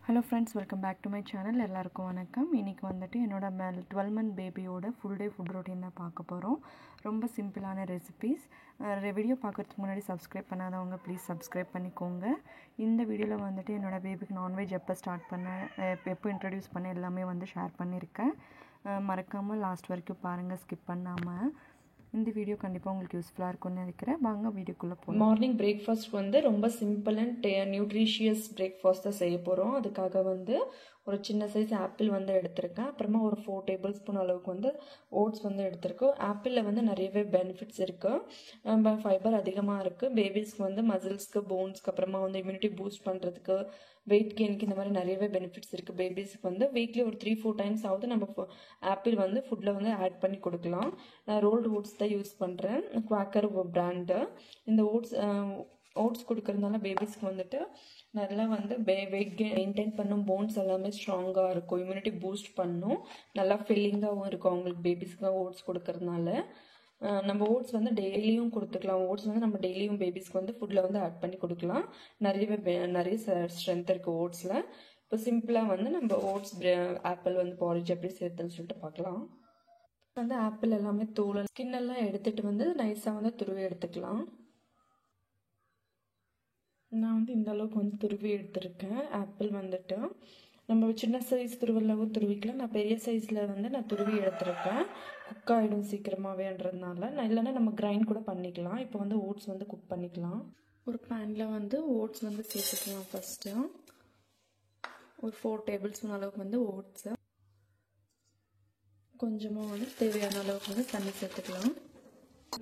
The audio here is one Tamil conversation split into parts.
Hello friends, welcome back to my channel. எல்லாருக்கும் வணக்கம். இன்னைக்கு வந்துட்டு என்னோட 12 month பேபியோட full day food routine தான் பார்க்க போறோம். ரொம்ப சிம்பிளான ரெசிபீஸ். வீடியோ பார்க்கிறதுக்கு முன்னாடி சப்ஸ்கிரைப் பண்ணாதவங்க ப்ளீஸ் சப்ஸ்கிரைப் பண்ணிக்கோங்க. இந்த வீடியோல வந்துட்டு என்னோட பேபிக்கு நான்வெஜ் எப்போ ஸ்டார்ட் பண்ண எப்போ இன்ட்ரோ듀ce பண்ண எல்லாமே வந்து ஷேர் பண்ணியிருக்கேன். மறக்காம லாஸ்ட் வரைக்கும் பாருங்க, ஸ்கிப் பண்ணாம. இந்த வீடியோ கண்டிப்பாக உங்களுக்கு யூஸ்ஃபுல்லாக இருக்கும்னு நினைக்கிறேன். வாங்க வீடியோக்குள்ளே போகலாம். மார்னிங் பிரேக்ஃபாஸ்ட் வந்து ரொம்ப சிம்பிள் அண்ட் நியூட்ரிஷியஸ் பிரேக்ஃபாஸ்ட் தான் செய்ய போகிறோம். அதுக்காக வந்து ஒரு சின்ன சைஸ் ஆப்பிள் வந்து எடுத்திருக்கேன். அப்புறமா ஒரு 4 டேபிள் ஸ்பூன் அளவுக்கு வந்து ஓட்ஸ் வந்து எடுத்திருக்கோம். ஆப்பிளில் வந்து நிறையவே பெனிஃபிட்ஸ் இருக்குது. ஃபைபர் அதிகமாக இருக்குது. பேபிஸ்க்கு வந்து மசில்ஸ்க்கு, போன்ஸ்க்கு, அப்புறமா வந்து இம்யூனிட்டி பூஸ்ட் பண்ணுறதுக்கு, வெயிட் கெயினுக்கு இந்த மாதிரி நிறையவே பெனிஃபிட்ஸ் இருக்குது. பேபிஸ்க்கு வந்து வீக்லி ஒரு 3-4 டைம்ஸ் ஆகுது நம்ம ஆப்பிள் வந்து ஃபுட்டில் வந்து ஆட் பண்ணி கொடுக்கலாம். நான் ரோல்டு ஓட்ஸ் தான் யூஸ் பண்ணுறேன், குவாக்கர் பிராண்டு. இந்த ஓட்ஸ் கொடுக்கறதுனால பேபிஸ்க்கு வந்துட்டு நல்லா வந்து வெயிட் மெயின்டைன் பண்ணும், போன்ஸ் எல்லாமே ஸ்ட்ராங்காக இருக்கும், இம்யூனிட்டி பூஸ்ட் பண்ணும், நல்லா ஃபில்லிங்காகவும் இருக்கும் அவங்களுக்கு பேபிஸ்க்கு ஓட்ஸ் கொடுக்கறதுனால. நம்ம ஓட்ஸ் வந்து டெய்லியும் கொடுத்துக்கலாம். ஓட்ஸ் வந்து நம்ம டெய்லியும் பேபிஸ்க்கு வந்து ஃபுட்டில் வந்து ஆட் பண்ணி கொடுக்கலாம். நிறைய ஸ்ட்ரென்த் இருக்குது ஓட்ஸில். இப்போ சிம்பிளாக வந்து நம்ம ஓட்ஸ் ஆப்பிள் வந்து பாரிஜ் எப்படி சேர்த்துன்னு சொல்லிட்டு பார்க்கலாம். வந்து ஆப்பிள் எல்லாமே தோல் ஸ்கின் எல்லாம் எடுத்துகிட்டு வந்து நைஸாக வந்து துருவி எடுத்துக்கலாம். நான் வந்து இந்த அளவுக்கு வந்து துருவி எடுத்திருக்கேன். ஆப்பிள் வந்துட்டு நம்ம சின்ன சைஸ் துருவலாகவும் துருவிக்கலாம். நான் பெரிய சைஸில் வந்து நான் துருவி எடுத்திருக்கேன். குக் ஆகிடும் சீக்கிரமாகவேன்றதுனால. நான் இல்லைன்னா நம்ம கிரைண்ட் கூட பண்ணிக்கலாம். இப்போ வந்து ஓட்ஸ் வந்து குக் பண்ணிக்கலாம். ஒரு பேனில் வந்து ஓட்ஸ் வந்து சேர்த்துக்கலாம். ஃபஸ்ட்டு ஒரு 4 டேபிள் ஸ்பூன் அளவுக்கு வந்து ஓட்ஸு, கொஞ்சமாக வந்து தேவையான அளவுக்கு வந்து தண்ணி சேர்த்துக்கலாம்.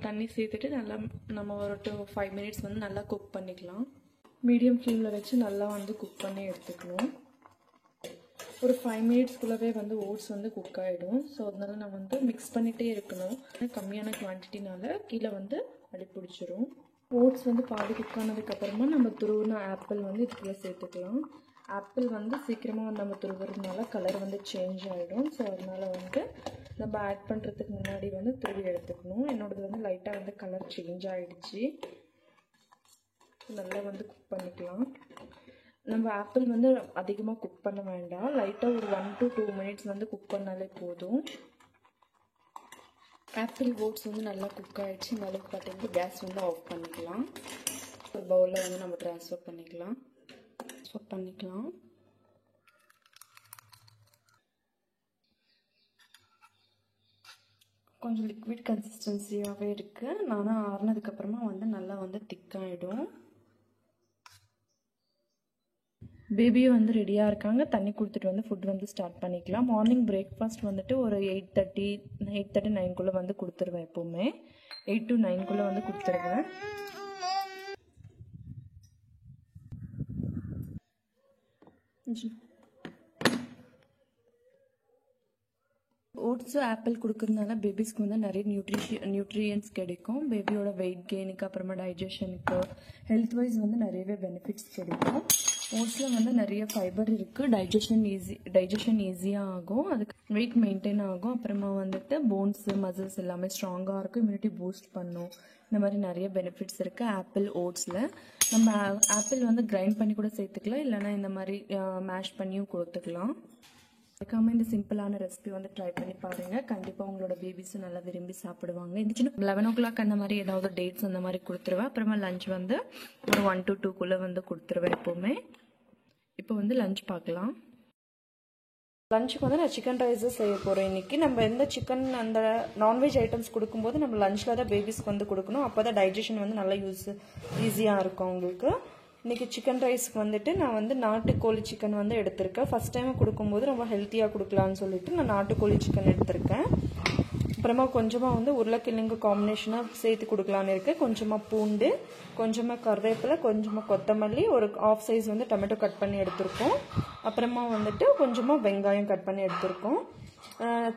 தண்ணி சேர்த்துட்டு நல்லா நம்ம ஒரு 5 மினிட்ஸ் வந்து நல்லா குக் பண்ணிக்கலாம். மீடியம் ஃப்ளேமில் வச்சு நல்லா வந்து குக் பண்ணி எடுத்துக்கணும். ஒரு 5 மினிட்ஸ்க்குள்ளவே வந்து ஓட்ஸ் வந்து குக் ஆகிடும். ஸோ அதனால நான் வந்து மிக்ஸ் பண்ணிகிட்டே இருக்கணும். கம்மியான குவான்டிட்டினால கீழே வந்து அடிப்பிடிச்சிரும். ஓட்ஸ் வந்து பாதி குக் ஆனதுக்கப்புறமா நம்ம துருவின ஆப்பிள் வந்து இதுக்குள்ளே சேர்த்துக்கலாம். ஆப்பிள் வந்து சீக்கிரமாக நம்ம துருவுறதுனால கலர் வந்து சேஞ்ச் ஆகிடும். ஸோ அதனால் வந்து நம்ம ஆட் பண்ணுறதுக்கு முன்னாடி வந்து துருவி எடுத்துக்கணும். என்னோடது வந்து லைட்டாக வந்து கலர் சேஞ்ச் ஆகிடுச்சு. நல்லா வந்து குக் பண்ணிக்கலாம். நம்ம ஆப்பிள் வந்து அதிகமாக குக் பண்ண வேண்டாம். லைட்டாக ஒரு 1 to 2 மினிட்ஸ் வந்து குக் பண்ணாலே போதும். ஆப்பிள் ஓட்ஸ் வந்து நல்லா குக் ஆகிடுச்சு. இந்த அளவுக்கு பார்த்தீங்கன்னா கேஸ் வந்து ஆஃப் பண்ணிக்கலாம். ஒரு பவுலில் வந்து நம்ம ட்ரான்ஸ்ஃபர் பண்ணிக்கலாம். கொஞ்சம் லிக்விட் கன்சிஸ்டன்சியாகவே இருக்குது. நானும் ஆறுனதுக்கப்புறமா வந்து நல்லா வந்து திக்காகிடும். பேபியும் வந்து ரெடியாக இருக்காங்க. தண்ணி கொடுத்துட்டு வந்து ஃபுட் வந்து ஸ்டார்ட் பண்ணிக்கலாம். மார்னிங் பிரேக்ஃபாஸ்ட் வந்துட்டு ஒரு 8:30 9 வந்து கொடுத்துருவேன். எப்போவுமே 8 to 9 வந்து கொடுத்துருவேன். ஓட்ஸு ஆப்பிள் கொடுக்கறதுனால பேபிஸ்க்கு வந்து நிறைய நியூட்ரியன்ஸ் கிடைக்கும். பேபியோட வெயிட் கெயினுக்கு, அப்புறமா டைஜஷனுக்கு, ஹெல்த் வைஸ் வந்து நிறையவே பெனிஃபிட்ஸ் கிடைக்கும். ஓட்ஸில் வந்து நிறைய ஃபைபர் இருக்குது. டைஜஷன் ஈஸியாக ஆகும். அதுக்கு வெயிட் மெயின்டைன் ஆகும். அப்புறமா வந்துட்டு போன்ஸு, மசில்ஸ் எல்லாமே ஸ்ட்ராங்காக இருக்கும். இம்யூனிட்டி பூஸ்ட் பண்ணும். இந்த மாதிரி நிறைய பெனிஃபிட்ஸ் இருக்குது ஆப்பிள் ஓட்ஸில். நம்ம ஆப்பிள் வந்து கிரைண்ட் பண்ணி கூட சேர்த்துக்கலாம், இல்லைனா இந்த மாதிரி மேஷ் பண்ணியும் கொடுத்துக்கலாம். அதுக்காக இந்த சிம்பிளான ரெசிபி வந்து ட்ரை பண்ணி பாருங்கள். கண்டிப்பாக உங்களோட பேபிஸும் நல்லா விரும்பி சாப்பிடுவாங்க. இந்த சின்ன 11 o'clock அந்த மாதிரி ஏதாவது டேட்ஸ் அந்த மாதிரி கொடுத்துருவேன். அப்புறமா லஞ்ச் வந்து ஒரு 1 to 2 வந்து கொடுத்துருவேன் எப்போவுமே. இப்போ வந்து லஞ்ச் பார்க்கலாம். லஞ்சுக்கு வந்து நான் சிக்கன் ரைஸ் செய்ய போகிறேன் இன்றைக்கி. நம்ம எந்த சிக்கன் அந்த நான்வெஜ் ஐட்டம்ஸ் கொடுக்கும்போது நம்ம லஞ்சில் தான் பேபிஸ்க்கு வந்து கொடுக்கணும். அப்போ தான் டைஜஷன் வந்து நல்லா ஈஸியாக இருக்கும் அவங்களுக்கு. இன்றைக்கி சிக்கன் ரைஸ்க்கு வந்துட்டு நான் வந்து நாட்டுக்கோழி சிக்கன் வந்து எடுத்திருக்கேன். ஃபஸ்ட் டைம் கொடுக்கும்போது ரொம்ப ஹெல்த்தியாக கொடுக்கலான்னு சொல்லிட்டு நான் நாட்டுக்கோழி சிக்கன் எடுத்திருக்கேன். அப்புறமா கொஞ்சமாக வந்து உருளைக்கிழங்கு காம்பினேஷனாக சேர்த்து கொடுக்கலான்னு இருக்கேன். கொஞ்சமாக பூண்டு, கொஞ்சமாக கருவேப்பிலை, கொஞ்சமாக கொத்தமல்லி, ஒரு 1/2 சைஸ் வந்து டொமேட்டோ கட் பண்ணி எடுத்திருக்கோம். அப்புறமா வந்துட்டு கொஞ்சமாக வெங்காயம் கட் பண்ணி எடுத்திருக்கோம்.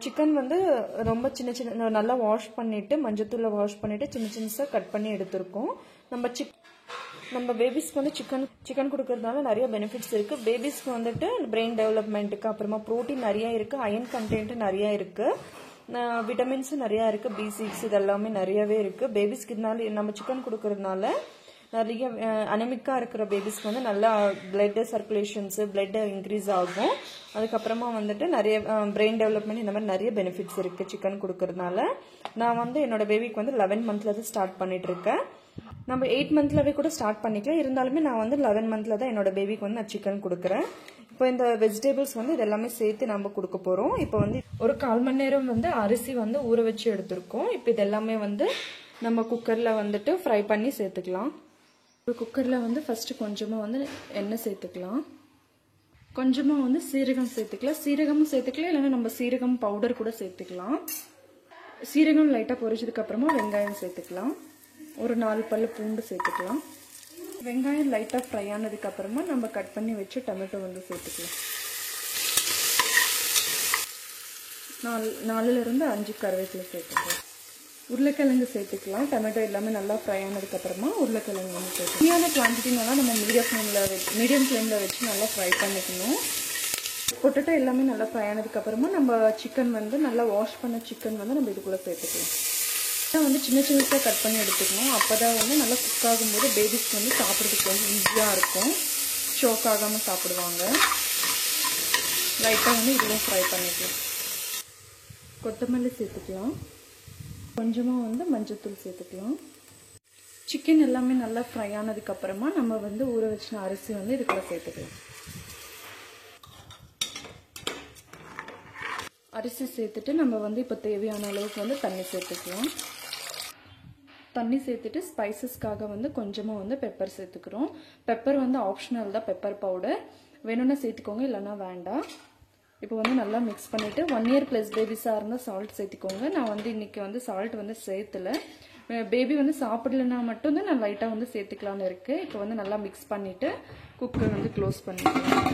சிக்கன் வந்து ரொம்ப சின்ன நல்லா வாஷ் பண்ணிவிட்டு மஞ்சத்தூளில் வாஷ் பண்ணிவிட்டு சின்னசாக கட் பண்ணி எடுத்திருக்கோம். நம்ம பேபிஸ்க்கு வந்து சிக்கன் கொடுக்கறதுனால நிறைய பெனிஃபிட்ஸ் இருக்குது. பேபிஸ்க்கு வந்துட்டு பிரெயின் டெவலப்மெண்ட்டுக்கு, அப்புறமா ப்ரோட்டீன் நிறையா இருக்குது, அயன் கண்டென்ட் நிறையா இருக்குது, விட்டமின்ஸும் நிறையா இருக்குது, B6 இது எல்லாமே நிறையவே இருக்குது. பேபிஸ்க்கு இதனால நம்ம சிக்கன் கொடுக்கறதுனால நிறைய அனிமிக்காக இருக்கிற பேபிஸ்க்கு வந்து நல்லா பிளட் சர்க்குலேஷன்ஸு பிளட் இன்க்ரீஸ் ஆகும். அதுக்கப்புறமா வந்துட்டு நிறைய பிரெயின் டெவலப்மெண்ட் இந்த மாதிரி நிறைய பெனிஃபிட்ஸ் இருக்குது சிக்கன் கொடுக்கறதுனால. நான் வந்து என்னோட பேபிக்கு வந்து 11 மந்த்ல தான் ஸ்டார்ட் பண்ணிட்டு இருக்கேன். நம்ம 8 மந்த்லவே கூட ஸ்டார்ட் பண்ணிக்கலாம். இருந்தாலுமே நான் வந்து 11 மந்த்ல தான் என்னோட பேபிக்கு வந்து நான் சிக்கன் கொடுக்குறேன். இப்போ இந்த வெஜிடபிள்ஸ் வந்து இது எல்லாமே சேர்த்து நம்ம கொடுக்க போகிறோம். இப்போ வந்து ஒரு 1/4 மணி நேரம் வந்து அரிசி வந்து ஊற வச்சு எடுத்திருக்கோம். இப்போ இது எல்லாமே வந்து நம்ம குக்கரில் வந்துட்டு ஃப்ரை பண்ணி சேர்த்துக்கலாம். ஒரு குக்கரில் வந்து ஃபஸ்ட்டு கொஞ்சமாக வந்து எண்ணெய் சேர்த்துக்கலாம். கொஞ்சமாக வந்து சீரகம் சேர்த்துக்கலாம். சீரகமும் சேர்த்துக்கலாம், இல்லைன்னா நம்ம சீரகம் பவுடர் கூட சேர்த்துக்கலாம். சீரகம் லைட்டாக பொரிச்சதுக்கப்புறமா வெங்காயம் சேர்த்துக்கலாம். ஒரு 4 பல்லு பூண்டு சேர்த்துக்கலாம். வெங்காயம் லைட்டாக ஃப்ரை ஆனதுக்கப்புறமா நம்ம கட் பண்ணி வச்சு டொமேட்டோ வந்து சேர்த்துக்கலாம். 4லிருந்து 5 கருவேப்பிலை சேர்த்துக்கலாம். உருளைக்கிழங்கு சேர்த்துக்கலாம். டொமேட்டோ எல்லாமே நல்லா ஃப்ரை ஆனதுக்கப்புறமா உருளைக்கிழங்கு வந்து சேர்த்துக்கலாம். கம்மியான குவான்டிட்டினால நம்ம மீடியம் ஃப்ளேமில் வச்சு நல்லா ஃப்ரை பண்ணிக்கணும். பொட்டேட்டோ எல்லாமே நல்லா ஃப்ரை ஆனதுக்கப்புறமா நம்ம சிக்கன் வந்து நல்லா வாஷ் பண்ண சிக்கன் வந்து நம்ம இதுக்குள்ளே சேர்த்துக்கலாம். வந்து சின்ன சின்னதாக கட் பண்ணி எடுத்துக்கணும். அப்போ தான் வந்து நல்லா குக் ஆகும்போது பேபிஸ்க்கு வந்து சாப்பிட்றதுக்கு வந்து ஈஸியாக இருக்கும். ஷோக் ஆகாமல் சாப்பிடுவாங்க. லைட்டாக வந்து இதுவும் ஃப்ரை பண்ணிக்கலாம். கொத்தமல்லி சேர்த்துக்கலாம். கொஞ்சமாக வந்து மஞ்சள்தூள் சேர்த்துக்கலாம். சிக்கன் எல்லாமே நல்லா ஃப்ரை ஆனதுக்கப்புறமா நம்ம வந்து ஊற வச்சின அரிசி வந்து இதுக்குள்ளே சேர்த்துக்கலாம். அரிசி சேர்த்துட்டு நம்ம வந்து இப்போ தேவையான அளவுக்கு வந்து தண்ணி சேர்த்துக்கலாம். தண்ணி சேர்த்துட்டு ஸ்பைசஸ்க்காக வந்து கொஞ்சமாக வந்து பெப்பர் சேர்த்துக்கிறோம். பெப்பர் வந்து ஆப்ஷனல் தான், பெப்பர் பவுடர் வேணும்னா சேர்த்துக்கோங்க, இல்லைன்னா வேண்டாம். இப்போ வந்து நல்லா மிக்ஸ் பண்ணிவிட்டு 1 இயர் ப்ளஸ் பேபிஸாக இருந்தால் சால்ட் சேர்த்துக்கோங்க. நான் வந்து இன்றைக்கி வந்து சால்ட் வந்து சேர்த்துல. பேபி வந்து சாப்பிடலன்னா மட்டும்தான் நான் லைட்டாக வந்து சேர்த்துக்கலான்னு இருக்குது. இப்போ வந்து நல்லா மிக்ஸ் பண்ணிவிட்டு குக்கர் வந்து க்ளோஸ் பண்ணிக்கலாம்.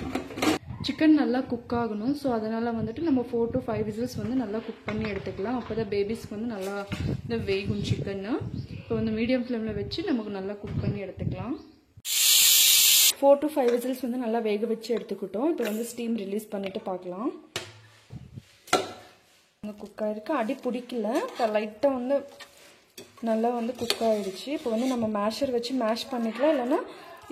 சிக்கன் நல்லா குக் ஆகணும். ஸோ அதனால் வந்துட்டு நம்ம 4 to 5 விசில்ஸ் வந்து நல்லா குக் பண்ணி எடுத்துக்கலாம். அப்போ தான் பேபிஸ்க்கு வந்து நல்லா இந்த வேகும் சிக்கன்னு. இப்போ வந்து மீடியம் ஃப்ளேமில் வச்சு நமக்கு நல்லா குக் பண்ணி எடுத்துக்கலாம். 4 to 5 விசில்ஸ் வந்து நல்லா வேக வச்சு எடுத்துக்கிட்டோம். இப்போ வந்து ஸ்டீம் ரிலீஸ் பண்ணிவிட்டு பார்க்கலாம். குக் ஆகிருக்கு. அடி பிடிக்கல, லைட்டாக வந்து நல்லா வந்து குக் ஆகிடுச்சு. இப்போ வந்து நம்ம மேஷர் வச்சு மேஷ் பண்ணிக்கலாம், இல்லைன்னா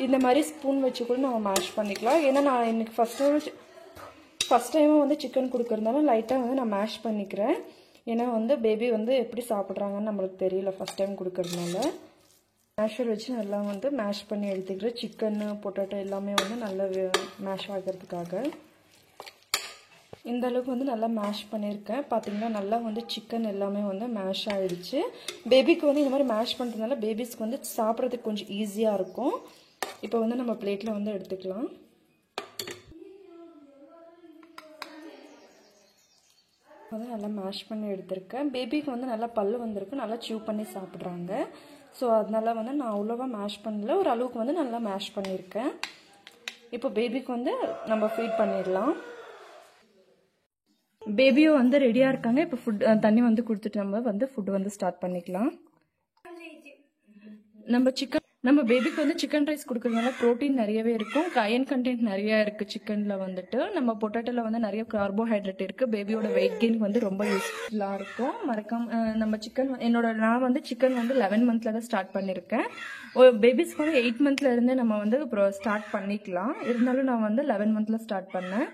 இந்த மாதிரி ஸ்பூன் வச்சு கூட நம்ம மேஷ் பண்ணிக்கலாம். ஏன்னா நான் இன்னைக்கு ஃபஸ்ட் டைமாக வந்து சிக்கன் கொடுக்கறதுனால லைட்டாக வந்து நான் மேஷ் பண்ணிக்கிறேன். ஏன்னா வந்து பேபி வந்து எப்படி சாப்பிட்றாங்கன்னு நம்மளுக்கு தெரியல ஃபஸ்ட் டைம் கொடுக்கறதுனால. மேஷர் வச்சு நல்லா வந்து மேஷ் பண்ணி எடுத்துக்கிறேன். சிக்கன்னு பொட்டேட்டோ எல்லாமே வந்து நல்லா மேஷ் ஆகிறதுக்காக. இந்த அளவுக்கு வந்து நல்லா மேஷ் பண்ணியிருக்கேன். பார்த்தீங்கன்னா நல்லா வந்து சிக்கன் எல்லாமே வந்து மேஷ் ஆகிடுச்சு. பேபிக்கு வந்து இந்த மாதிரி மேஷ் பண்ணுறதுனால பேபிஸ்க்கு வந்து சாப்பிட்றதுக்கு கொஞ்சம் ஈஸியாக இருக்கும். இப்போ வந்து நம்ம பிளேட்டில் வந்து எடுத்துக்கலாம். வந்து நல்லா மேஷ் பண்ணி எடுத்திருக்கேன். பேபிக்கு வந்து நல்லா பல்லு வந்திருக்கு, நல்லா சீவ் பண்ணி சாப்பிட்றாங்க. ஸோ அதனால வந்து நான் அவ்வளோவா மேஷ் பண்ணல, ஒரு அளவுக்கு வந்து நல்லா மேஷ் பண்ணியிருக்கேன். இப்போ பேபிக்கு வந்து நம்ம ஃபீட் பண்ணிடலாம். பேபியும் வந்து ரெடியாக இருக்காங்க. இப்போ தண்ணி வந்து கொடுத்துட்டு நம்ம வந்து ஃபுட் வந்து ஸ்டார்ட் பண்ணிக்கலாம். நம்ம பேபிக்கு வந்து சிக்கன் ரைஸ் கொடுக்கறதுனால ப்ரோட்டீன் நிறையவே இருக்கும். அயன் கண்டென்ட் நிறைய இருக்குது சிக்கனில் வந்துட்டு. நம்ம பொட்டேட்டோவில் வந்து நிறைய கார்போஹைட்ரேட் இருக்குது. பேபியோட வெயிட் கெயினுக்கு வந்து ரொம்ப யூஸ்ஃபுல்லாக இருக்கும். மறக்காம நம்ம நான் வந்து சிக்கன் வந்து 11 மந்த்ல தான் ஸ்டார்ட் பண்ணியிருக்கேன். பேபிஸ்க்கு வந்து 8 மந்த்ல இருந்தே நம்ம வந்து ஸ்டார்ட் பண்ணிக்கலாம். இருந்தாலும் நான் வந்து 11 மந்த்ல ஸ்டார்ட் பண்ணேன்.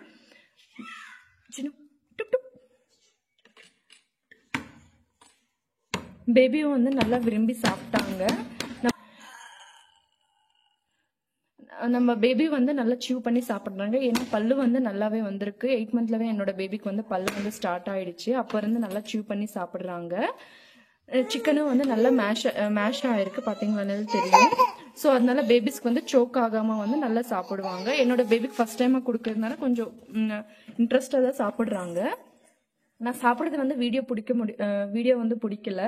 பேபியும் வந்து நல்லா விரும்பி சாப்பிட்டாங்க. நம்ம பேபி வந்து நல்லா சீவ் பண்ணி சாப்பிட்றாங்க. ஏன்னா பல்லு வந்து நல்லாவே வந்திருக்கு. 8 மந்த்லவே என்னோட பேபிக்கு வந்து பல்லு வந்து ஸ்டார்ட் ஆயிடுச்சு. அப்போ இருந்து நல்லா சீவ் பண்ணி சாப்பிட்றாங்க. சிக்கனும் வந்து நல்லா மேஷ் ஆயிருக்கு, பார்த்தீங்களான்னு தெரியும். ஸோ அதனால பேபிஸ்க்கு வந்து சோக் ஆகாமல் வந்து நல்லா சாப்பிடுவாங்க. என்னோட பேபிக்கு ஃபர்ஸ்ட் டைமாக கொடுக்கறதுனால கொஞ்சம் இன்ட்ரெஸ்டாக தான் சாப்பிட்றாங்க. நான் சாப்பிட்றது வந்து வீடியோ வந்து பிடிக்கல.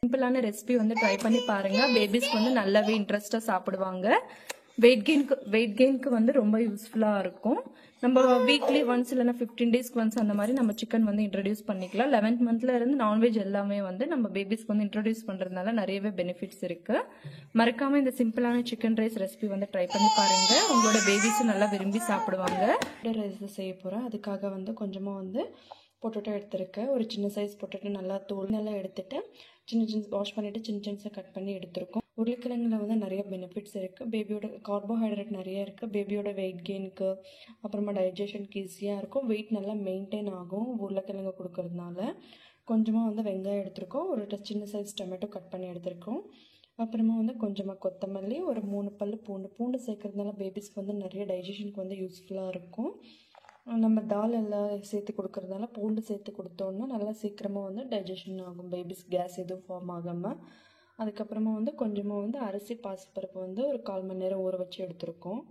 சிம்பிளான ரெசிபி வந்து ட்ரை பண்ணி பாருங்க. பேபிஸ்க்கு வந்து நல்லாவே இன்ட்ரெஸ்டாக சாப்பிடுவாங்க. வெயிட் கெயினுக்கு வந்து ரொம்ப யூஸ்ஃபுல்லாக இருக்கும். நம்ம வீக்லி ஒன்ஸ் இல்லைன்னா 15 டேஸ்க்கு ஒன்ஸ் அந்த மாதிரி நம்ம சிக்கன் வந்து இன்ட்ரடியூஸ் பண்ணிக்கலாம். 11th மந்த்ல இருந்து நான்வெஜ் எல்லாமே வந்து நம்ம பேபிஸ்க்கு வந்து இன்ட்ரடியூஸ் பண்ணுறதுனால நிறையவே பெனிஃபிட்ஸ் இருக்கு. மறக்காம இந்த சிம்பிளான சிக்கன் ரைஸ் ரெசிபி வந்து ட்ரை பண்ணி பாருங்க. உங்களோட பேபிஸும் நல்லா விரும்பி சாப்பிடுவாங்க. ரைஸ் செய்ய போகிறேன். அதுக்காக வந்து கொஞ்சமாக வந்து பொட்டேட்டோ எடுத்திருக்கேன். ஒரு சின்ன சைஸ் பொட்டேட்டோ நல்லா தோல் நல்லா எடுத்துட்டு சின்ன வாஷ் பண்ணிட்டு சின்ன சின்னஸாக கட் பண்ணி எடுத்திருக்கோம். உருளைக்கிழங்குல வந்து நிறைய பெனிஃபிட்ஸ் இருக்குது. பேபியோட கார்போஹைட்ரேட் நிறைய இருக்குது. பேபியோட வெயிட் கெயினுக்கு அப்புறமா டைஜஷனுக்கு ஈஸியாக இருக்கும். வெயிட் நல்லா மெயின்டைன் ஆகும் உருளைக்கிழங்கு கொடுக்கறதுனால. கொஞ்சமாக வந்து வெங்காயம் எடுத்திருக்கோம். ஒரு சின்ன சைஸ் டொமேட்டோ கட் பண்ணி எடுத்திருக்கோம். அப்புறமா வந்து கொஞ்சமாக கொத்தமல்லி, ஒரு 3 பல் பூண்டு சேர்க்கறதுனால பேபிஸ்க்கு வந்து நிறைய டைஜஷனுக்கு வந்து யூஸ்ஃபுல்லாக இருக்கும். நம்ம தால் எல்லாம் சேர்த்து கொடுக்கறதுனால பூண்டு சேர்த்து கொடுத்தோன்னா நல்லா சீக்கிரமாக வந்து டைஜஷன் ஆகும். பேபிஸ் கேஸ் எதுவும் ஃபார்ம் ஆகாமல். அதுக்கப்புறமா வந்து கொஞ்சமாக வந்து அரிசி பாசிப்பருப்பு வந்து ஒரு 1/4 மணி நேரம் ஊற வச்சு எடுத்திருக்கோம்.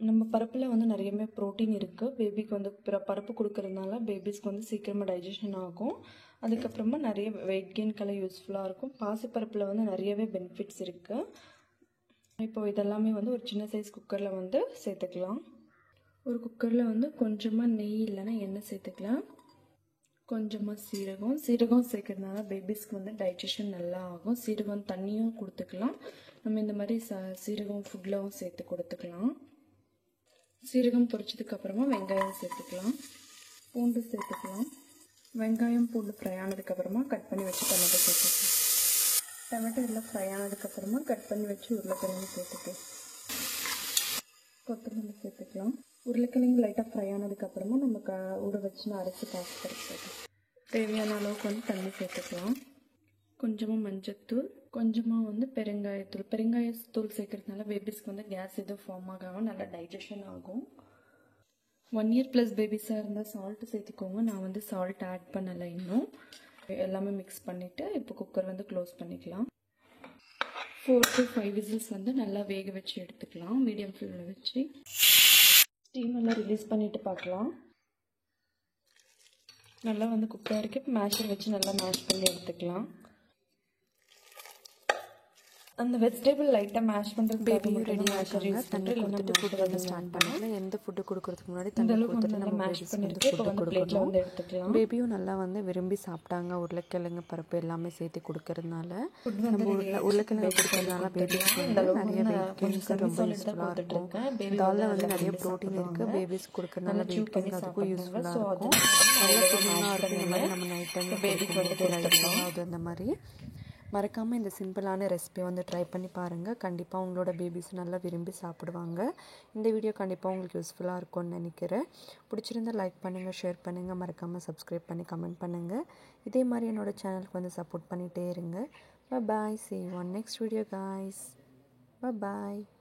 நம்ம பருப்பில் வந்து நிறையவே ப்ரோட்டீன் இருக்குது. பேபிக்கு வந்து பருப்பு கொடுக்கறதுனால பேபிஸ்க்கு வந்து சீக்கிரமாக டைஜஷன் ஆகும். அதுக்கப்புறமா நிறைய வெயிட் கெயின்கெல்லாம் யூஸ்ஃபுல்லாக இருக்கும். பாசிப்பருப்பில் வந்து நிறையவே பெனிஃபிட்ஸ் இருக்குது. இப்போ இதெல்லாமே வந்து ஒரு சின்ன சைஸ் குக்கரில் வந்து சேர்த்துக்கலாம். ஒரு குக்கரில் வந்து கொஞ்சமாக நெய் இல்லைன்னா எண்ணெய் சேர்த்துக்கலாம். கொஞ்சமாக சீரகம் சேர்க்கறதுனால பேபிஸ்க்கு வந்து டைஜஷன் நல்லா ஆகும். சீரகம் தண்ணியும் கொடுத்துக்கலாம். நம்ம இந்த மாதிரி சீரகம் ஃபுட்லவும் சேர்த்து கொடுத்துக்கலாம். சீரகம் பொரிச்சதுக்கப்புறமா வெங்காயம் சேர்த்துக்கலாம். பூண்டு சேர்த்துக்கலாம். வெங்காயம் பூண்டு ஃப்ரை ஆனதுக்கப்புறமா கட் பண்ணி வச்சு டொமேட்டோ சேர்த்துக்கலாம். டொமேட்டோ எல்லாம் ஃப்ரை ஆனதுக்கப்புறமா கட் பண்ணி வச்சு உருளைக்கிழங்கு சேர்த்துக்கலாம். கொத்தமல்லி சேர்த்துக்கலாம். உருளைக்கிழங்கு லைட்டாக ஃப்ரை ஆனதுக்கப்புறமா நம்ம ஊற வச்சு அரைச்சி பாசிப்பருப்பு சேர்த்துக்கலாம். தேவையான அளவுக்கு வந்து தண்ணி சேர்த்துக்கலாம். கொஞ்சமாக மஞ்சத்தூள், கொஞ்சமாக வந்து பெருங்காயத்தூள் சேர்க்கறதுனால பேபிஸ்க்கு வந்து கேஸ் எதுவும் ஃபார்ம் ஆகாமல் நல்லா டைஜஷன் ஆகும். 1 இயர் ப்ளஸ் பேபிஸாக இருந்தால் சால்ட்டு சேர்த்துக்கோங்க. நான் வந்து சால்ட் ஆட் பண்ணலை இன்னும். எல்லாமே மிக்ஸ் பண்ணிவிட்டு இப்போ குக்கர் வந்து க்ளோஸ் பண்ணிக்கலாம். 4 to 5 விசில்ஸ் வந்து நல்லா வேக வச்சு எடுத்துக்கலாம். மீடியம் ஃப்ளேமில் வச்சு ஸ்டீம் எல்லாம் ரிலீஸ் பண்ணிவிட்டு பார்க்கலாம். நல்லா வந்து குக்காக இருக்குது. மேஷர் வச்சு நல்லா மேஷ் பண்ணி எடுத்துக்கலாம். அந்த வெஜிடபிள் லைட்டாக மேஷ் பண்ணுறது பேபியும் ரெடி ஆகிட்டாங்க. தண்ணி கொடுத்துட்டு ஃபுட் வந்து ஸ்டார்ட் பண்ணலாம். எந்த ஃபுட்டு கொடுக்கறதுக்கு முன்னாடி தண்ணி கொடுத்துட்டு நம்ம பேபிஸ்க்கு வந்து ஃபுட்டு கொடுக்கணும். பேபியும் நல்லா வந்து விரும்பி சாப்பிட்டாங்க. உருளைக்கிழங்கு பருப்பு எல்லாமே சேர்த்து கொடுக்கறதுனால நம்ம உருளைக்கிழங்கு கொடுக்கறதுனால பேபிஸ்க்கு வந்து நிறைய வெயிட் கெயினுக்கு ரொம்ப யூஸ்ஃபுல்லாக இருக்கும். தாலில் வந்து நிறைய ப்ரோட்டீன் இருக்குது. பேபிஸ் கொடுக்கறதுனால வெயிட் கெயினுக்கு அதுக்கும் யூஸ்ஃபுல்லாக இருக்கும். நல்ல சுகமாக இருக்கும். இந்த மாதிரி நம்ம நைட் டைம் பேபிக்கு வந்து ரைஸ் அந்த மாதிரி மறக்காமல் இந்த சிம்பிளான ரெசிபியை வந்து ட்ரை பண்ணி பாருங்கள். கண்டிப்பாக உங்களோட பேபிஸ் நல்லா விரும்பி சாப்பிடுவாங்க. இந்த வீடியோ கண்டிப்பாக உங்களுக்கு யூஸ்ஃபுல்லாக இருக்கும்னு நினைக்கிறேன். பிடிச்சிருந்தால் லைக் பண்ணுங்கள், ஷேர் பண்ணுங்கள், மறக்காமல் சப்ஸ்கிரைப் பண்ணி கமெண்ட் பண்ணுங்கள். இதே மாதிரி என்னோடய சேனலுக்கு வந்து சப்போர்ட் பண்ணிகிட்டே இருங்க. பாய். See you on next video guys. Bye.